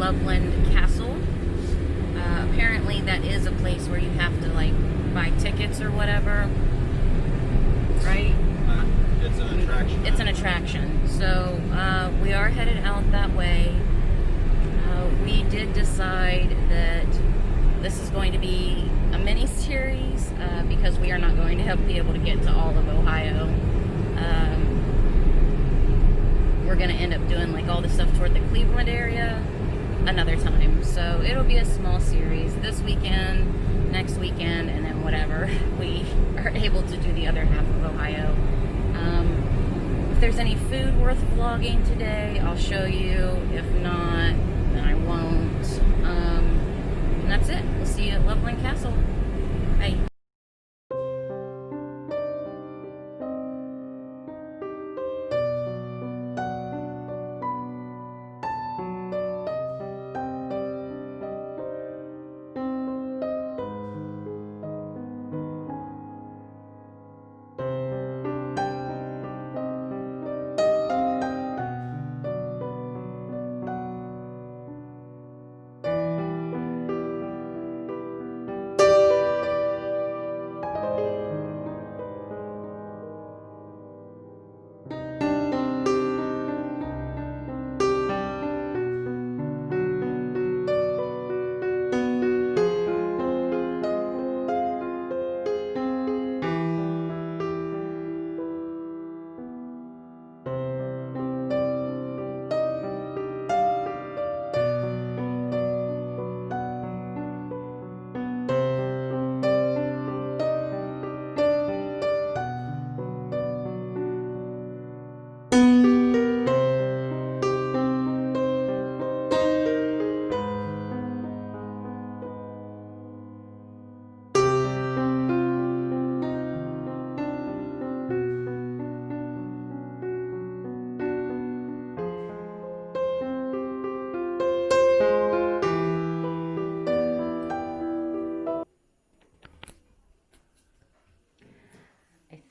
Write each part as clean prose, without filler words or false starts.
Loveland Castle. Apparently that is a place where you have to like buy tickets or whatever, right? It's an attraction. It's an attraction. So we are headed out that way. We did decide that this is going to be a mini series because we are not going to be able to get to all of Ohio. We're going to end up doing like all the stuff toward the Cleveland area another time. So it'll be a small series this weekend, next weekend, and then whatever we are able to do the other half of Ohio. If there's any food worth vlogging today, I'll show you. If not, then I won't. And that's it. We'll see you at Loveland Castle. Bye.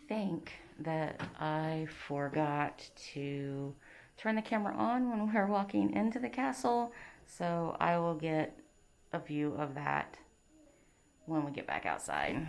Think that I forgot to turn the camera on when we were walking into the castle, so I will get a view of that when we get back outside.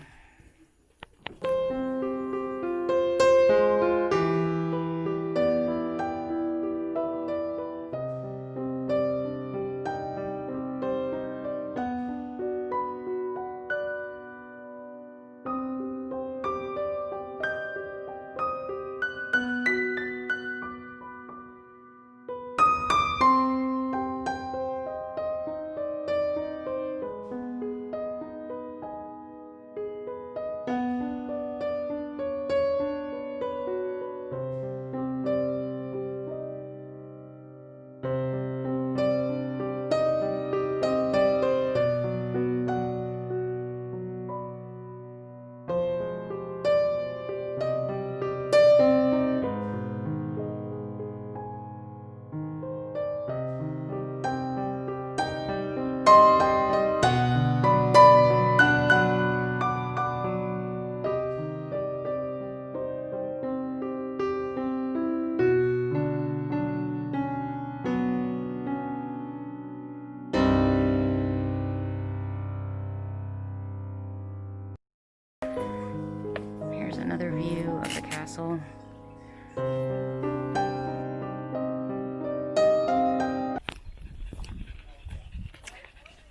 Another view of the castle.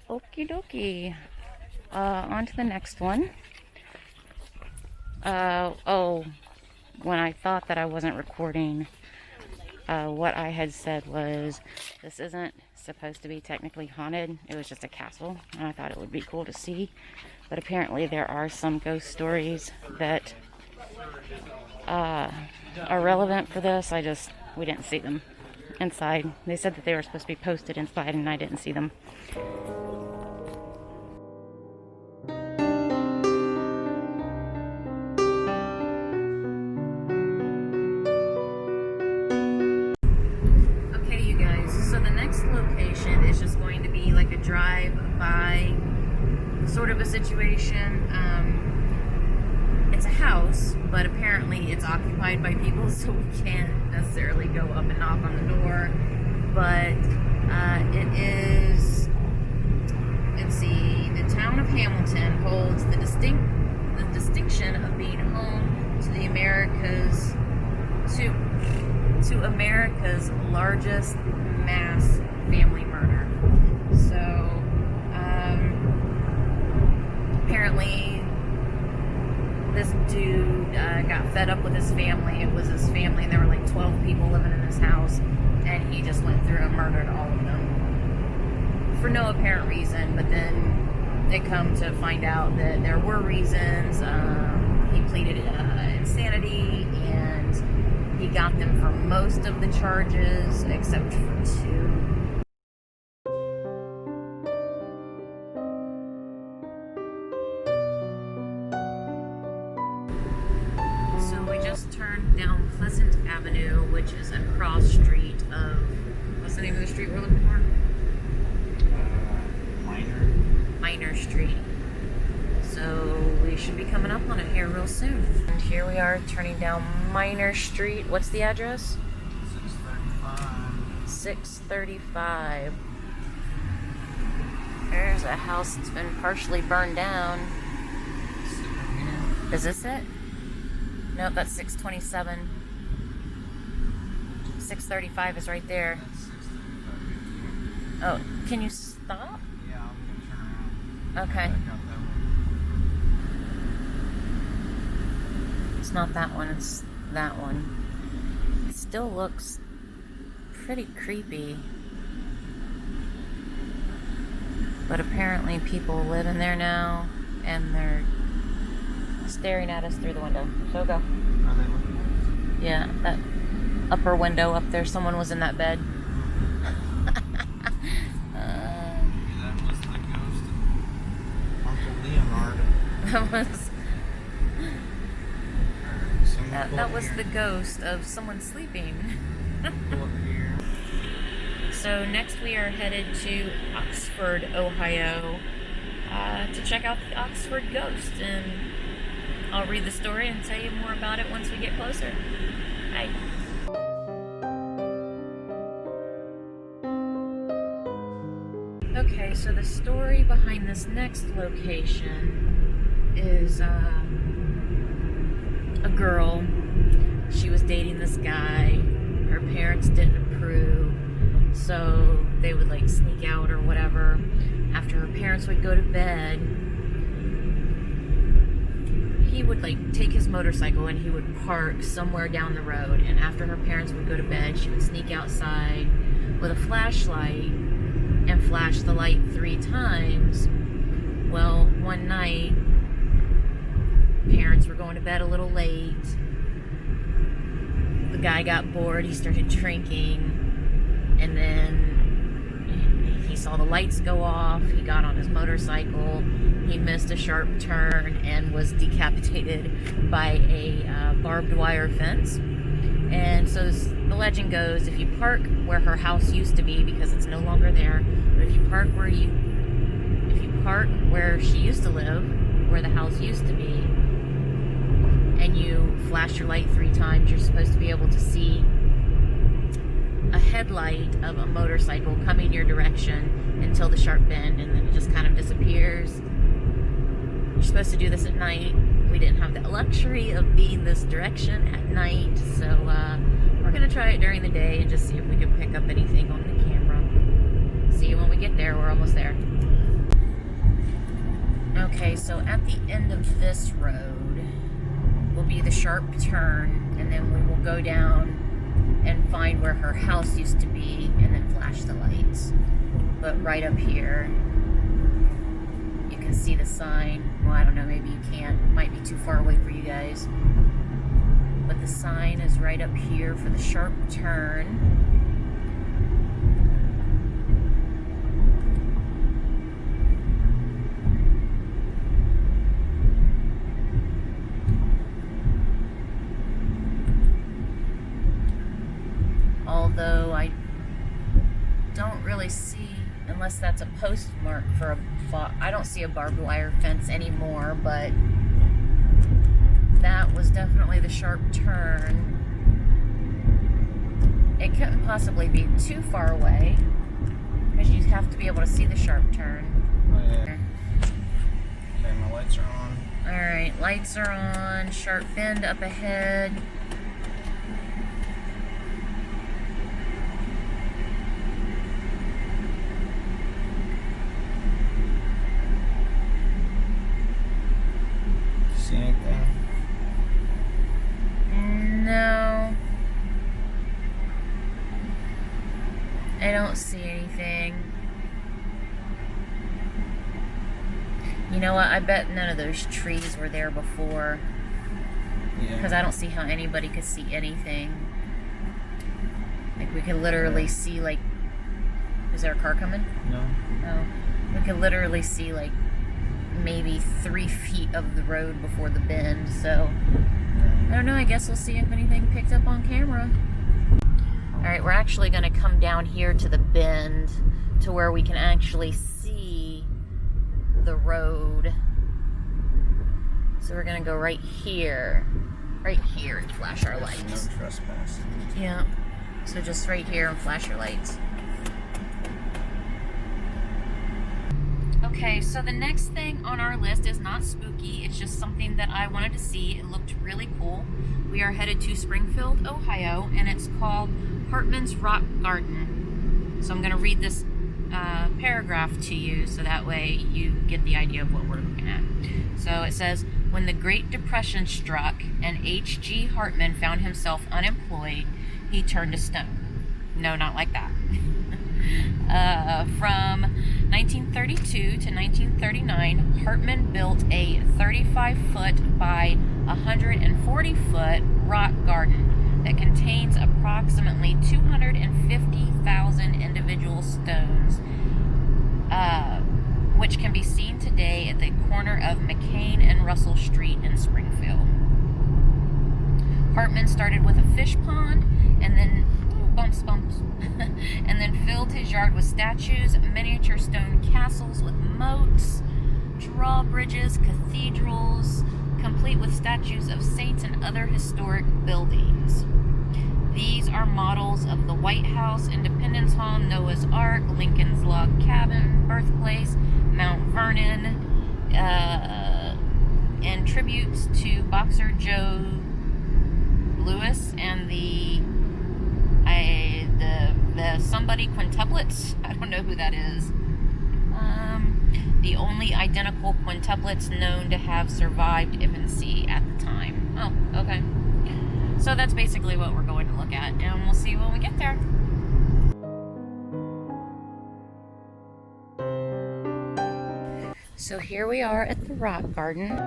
Okie dokie. On to the next one. Oh, when I thought that I wasn't recording, what I had said was, this isn't supposed to be technically haunted. It was just a castle, and I thought it would be cool to see. But apparently there are some ghost stories that are relevant for this. We didn't see them inside. They said that they were supposed to be posted inside, and I didn't see them. Okay, you guys, so the next location is just going to be like a drive-by sort of a situation. It's a house, but apparently it's occupied by people, so we can't necessarily go up and knock on the door. But it is distinction of being home to the America's to America's largest mass family murder. So apparently this dude got fed up with his family. It was his family, and there were like 12 people living in his house, and he just went through and murdered all of them for no apparent reason. But then they come to find out that there were reasons. He pleaded insanity, and he got them for most of the charges except for 2. So we just turned down Pleasant Avenue, which is a cross street of, what's the name of the street we're looking for? Minor Street. So we should be coming up on it here real soon. And here we are turning down Minor Street. What's the address? 635. 635. There's a house that's been partially burned down. Is this it? Nope, that's 627. 635 is right there. Oh, can you stop? Yeah, I'm gonna turn around. Okay. Check out that one. It's not that one, it's that one. It still looks pretty creepy. But apparently people live in there now, and they're staring at us through the window. So go. Are they looking at us? Yeah, that upper window up there, someone was in that bed. Maybe that was the ghost of Uncle Leonard. That was the ghost of someone sleeping. Pull up here. So next we are headed to Oxford, Ohio, to check out the Oxford ghost, and I'll read the story and tell you more about it once we get closer. Bye. Okay, so the story behind this next location is a girl. She was dating this guy. Her parents didn't approve, so they would like sneak out or whatever. After her parents would go to bed, he would like take his motorcycle and he would park somewhere down the road, and after her parents would go to bed, she would sneak outside with a flashlight and flash the light 3 times. Well, one night, parents were going to bed a little late. The guy got bored, he started drinking, and then he saw the lights go off. He got on his motorcycle, he missed a sharp turn and was decapitated by a barbed wire fence. And so the legend goes, if you park where her house used to be, because it's no longer there, but if you park where she used to live, where the house used to be, and you flash your light 3 times, you're supposed to be able to see a headlight of a motorcycle coming your direction until the sharp bend, and then it just kind of disappears. You're supposed to do this at night. We didn't have the luxury of being this direction at night, so we're gonna try it during the day and just see if we can pick up anything on the camera. See you when we get there. We're almost there. Okay, so at the end of this road will be the sharp turn, and then we will go down and find where her house used to be and then flash the lights. But right up here, you can see the sign. Well, I don't know, maybe you can't. It might be too far away for you guys. But the sign is right up here for the sharp turn. Although I don't really see, unless that's a postmark for I don't see a barbed wire fence anymore, but that was definitely the sharp turn. It couldn't possibly be too far away, because you have to be able to see the sharp turn. Oh, yeah. Okay, my lights are on. Alright, lights are on. Sharp bend up ahead. See anything? No. I don't see anything. You know what? I bet none of those trees were there before. Yeah. Because I don't see how anybody could see anything. Like, we could literally see, like... Is there a car coming? No. No. We could literally see, like, maybe 3 feet of the road before the bend, so... I don't know, I guess we'll see if anything picked up on camera. Alright, we're actually going to come down here to the bend to where we can actually see the road. So we're going to go right here and flash our lights. No trespassing. Yeah, so just right here and flash your lights. Okay, so the next thing on our list is not spooky. It's just something that I wanted to see. It looked really cool. We are headed to Springfield, Ohio, and it's called Hartman's Rock Garden. So I'm going to read this paragraph to you so that way you get the idea of what we're looking at. So it says, when the Great Depression struck and H.G. Hartman found himself unemployed, he turned to stone. No, not like that. From 1932 to 1939, Hartman built a 35-foot by 140-foot rock garden that contains approximately 250,000 individual stones, which can be seen today at the corner of McCain and Russell Street in Springfield. Hartman started with a fish pond and then bumps, and then filled his yard with statues, miniature stone castles with moats, drawbridges, cathedrals, complete with statues of saints and other historic buildings. These are models of the White House, Independence Hall, Noah's Ark, Lincoln's Log Cabin, Birthplace, Mount Vernon, and tributes to boxer Joe Louis and the somebody quintuplets. I don't know who that is. The only identical quintuplets known to have survived infancy at the time. Oh, okay. So that's basically what we're going to look at, and we'll see when we get there. So here we are at the rock garden.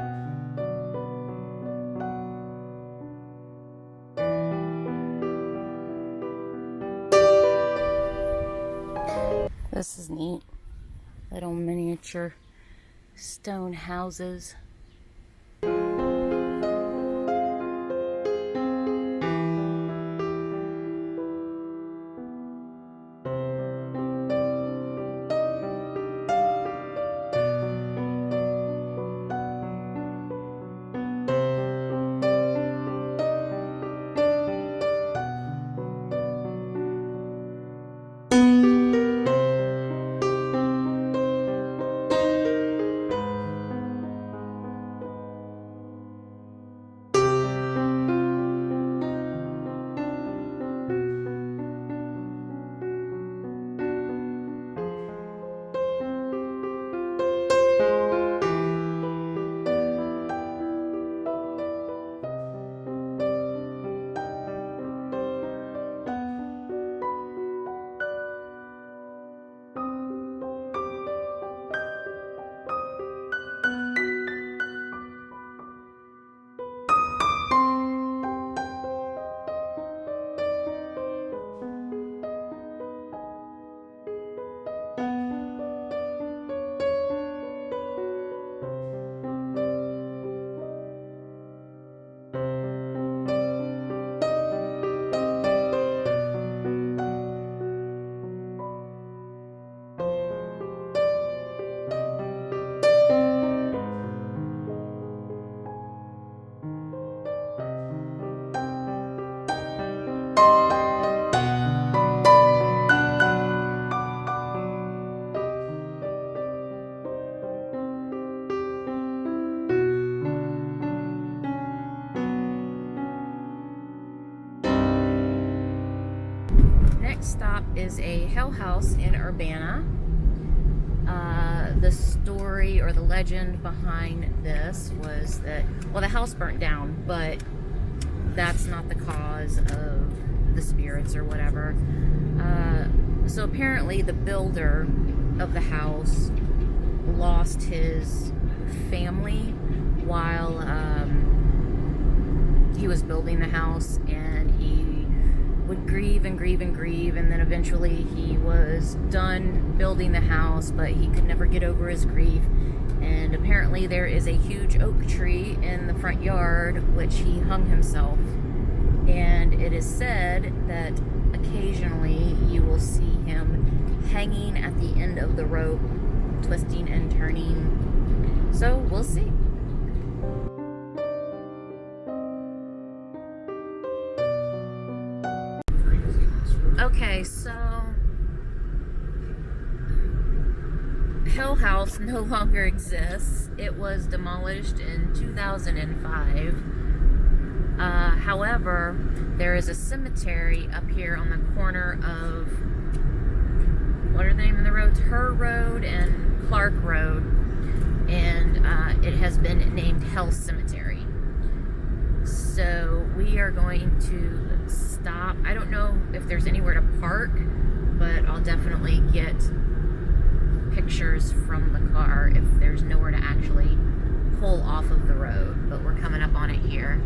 This is neat. Little miniature stone houses. stop is a Hell House in Urbana. The story or the legend behind this was that, well, the house burnt down, but that's not the cause of the spirits or whatever. So apparently the builder of the house lost his family while he was building the house, and he would grieve and grieve and grieve, and then eventually he was done building the house, but he could never get over his grief. And apparently there is a huge oak tree in the front yard which he hung himself, and it is said that occasionally you will see him hanging at the end of the rope, twisting and turning. So we'll see. Okay, so Hell House no longer exists. It was demolished in 2005. However, there is a cemetery up here on the corner of, what are the name of the roads? Her Road and Clark Road, and it has been named Hell Cemetery. So we are going to stop. I don't know if there's anywhere to park, but I'll definitely get pictures from the car if there's nowhere to actually pull off of the road. But we're coming up on it here.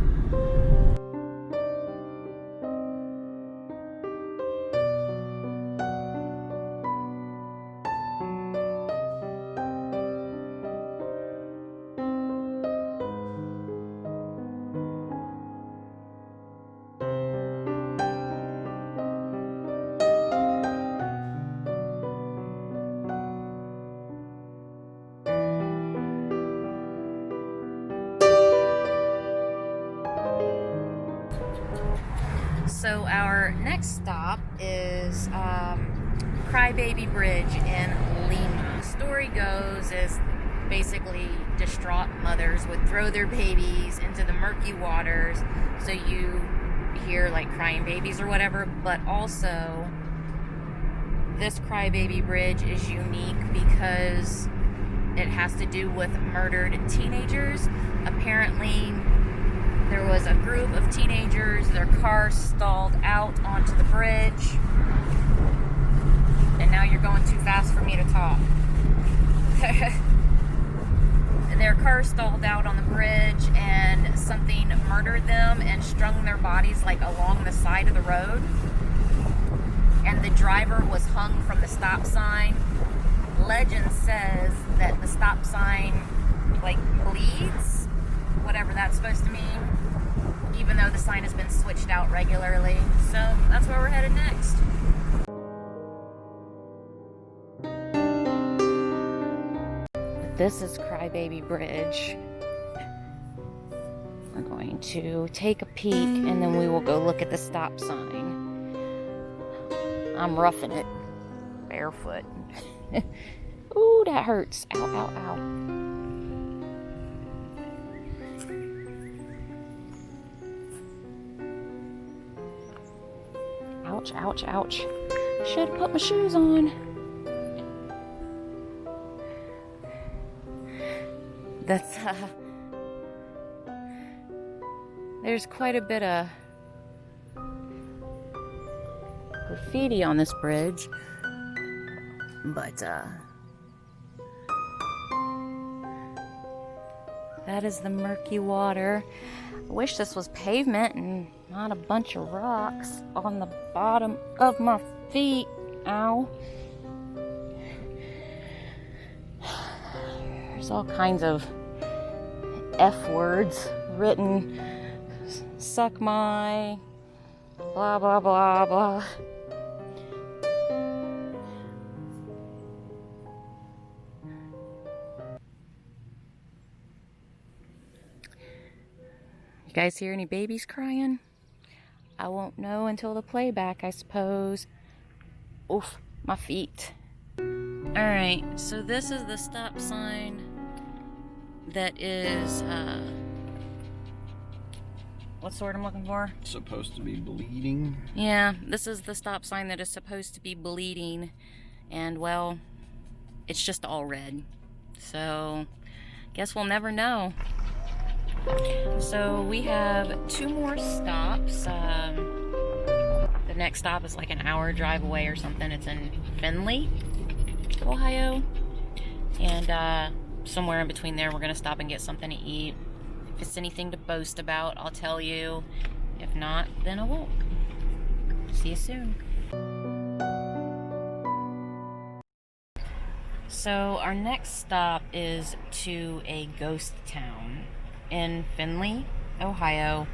So our next stop is Crybaby Bridge in Lima. Story goes is basically distraught mothers would throw their babies into the murky waters, so you hear like crying babies or whatever. But also this Crybaby Bridge is unique because it has to do with murdered teenagers. Apparently there was a group of teenagers, their car stalled out onto the bridge. And now you're going too fast for me to talk. Their car stalled out on the bridge, and something murdered them and strung their bodies like along the side of the road. And the driver was hung from the stop sign. Legend says that the stop sign like bleeds, whatever that's supposed to mean, even though the sign has been switched out regularly. So that's where we're headed next. This is Crybaby Bridge. We're going to take a peek and then we will go look at the stop sign. I'm roughing it barefoot. Ooh, that hurts. Ow, ow, ow. Ouch, ouch, ouch. Should have put my shoes on. That's, there's quite a bit of graffiti on this bridge, but, that is the murky water. I wish this was pavement and not a bunch of rocks on the bottom of my feet. Ow. There's all kinds of F words written. Suck my blah blah blah blah. You guys hear any babies crying? I won't know until the playback, I suppose. Oof, my feet. Alright, so this is the stop sign that is what's the word I'm looking for? Supposed to be bleeding. Yeah, this is the stop sign that is supposed to be bleeding, and well, it's just all red. So, guess we'll never know. So we have 2 more stops. The next stop is like an hour drive away or something. It's in Findlay, Ohio. And somewhere in between there, we're gonna stop and get something to eat. If it's anything to boast about, I'll tell you. If not, then I won't. See you soon. So our next stop is to a ghost town in Findlay, Ohio.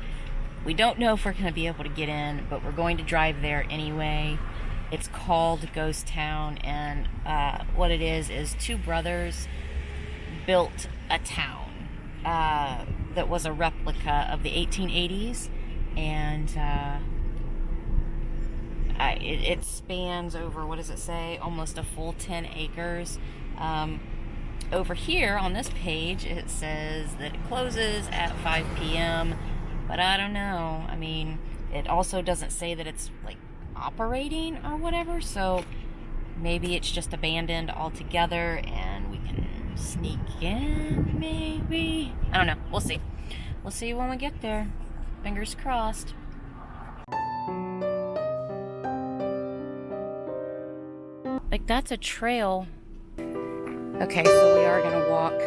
We don't know if we're going to be able to get in, but we're going to drive there anyway. It's called Ghost Town, and what it is 2 brothers built a town that was a replica of the 1880s, and it spans over, what does it say, almost a full 10 acres. Over here on this page it says that it closes at 5 p.m. but I don't know. I mean, it also doesn't say that it's like operating or whatever, so maybe it's just abandoned altogether and we can sneak in, maybe. I don't know. We'll see when we get there. Fingers crossed. Like, that's a trail. Okay, so we are gonna walk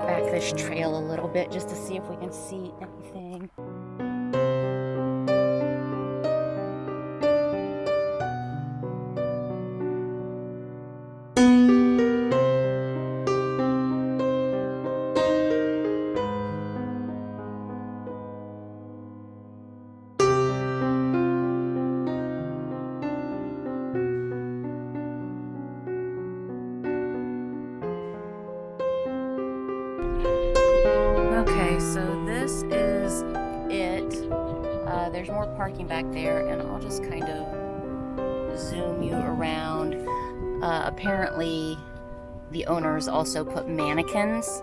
back this trail a little bit just to see if we can see anything. Okay, so this is it. There's more parking back there, and I'll just kind of zoom you around. Apparently, the owners also put mannequins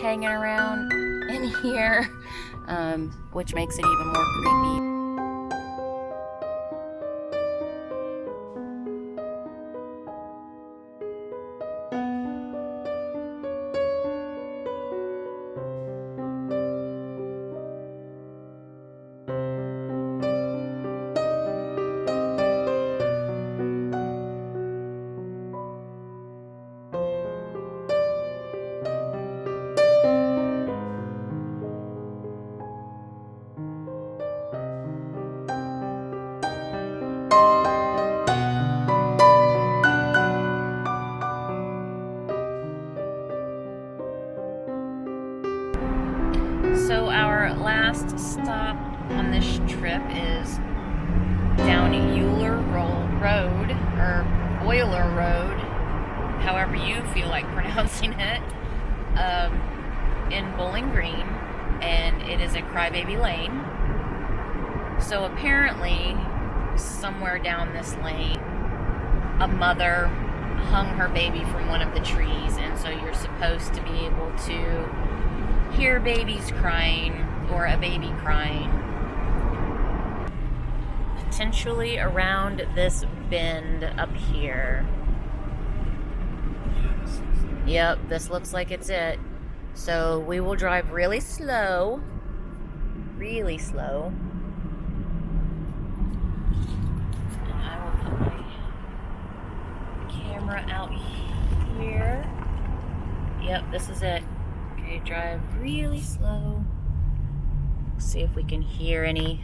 hanging around in here, which makes it even more creepy. So our last stop on this trip is down Euler Road, or Euler Road, however you feel like pronouncing it, in Bowling Green, and it is a Crybaby Lane. So apparently, somewhere down this lane, a mother hung her baby from one of the trees, and so you're supposed to be able to hear babies crying or a baby crying. Potentially around this bend up here. Yep, this looks like it's it. So we will drive really slow. Really slow. And I will put my camera out here. Yep, this is it. Okay, drive really slow. See if we can hear any.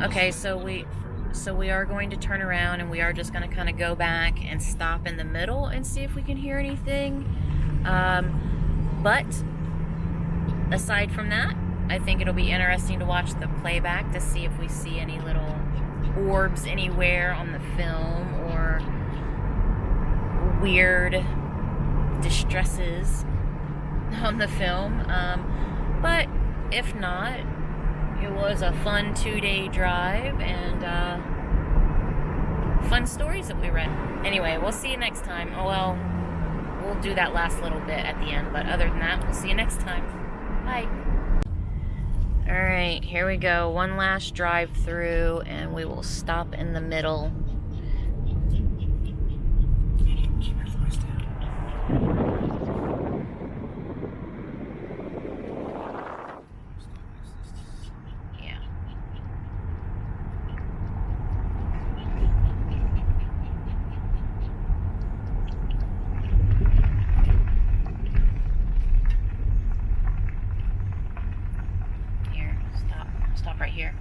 Okay, so we are going to turn around and we are just going to kind of go back and stop in the middle and see if we can hear anything. But aside from that, I think it'll be interesting to watch the playback to see if we see any little orbs anywhere on the film or weird distresses on the film. But if not, it was a fun 2-day drive and fun stories that we read. Anyway, we'll see you next time. Oh well, we'll do that last little bit at the end, but other than that, we'll see you next time. Bye. Alright, here we go. One last drive through and we will stop in the middle. Keep your voice down. Yeah. Here, stop right here.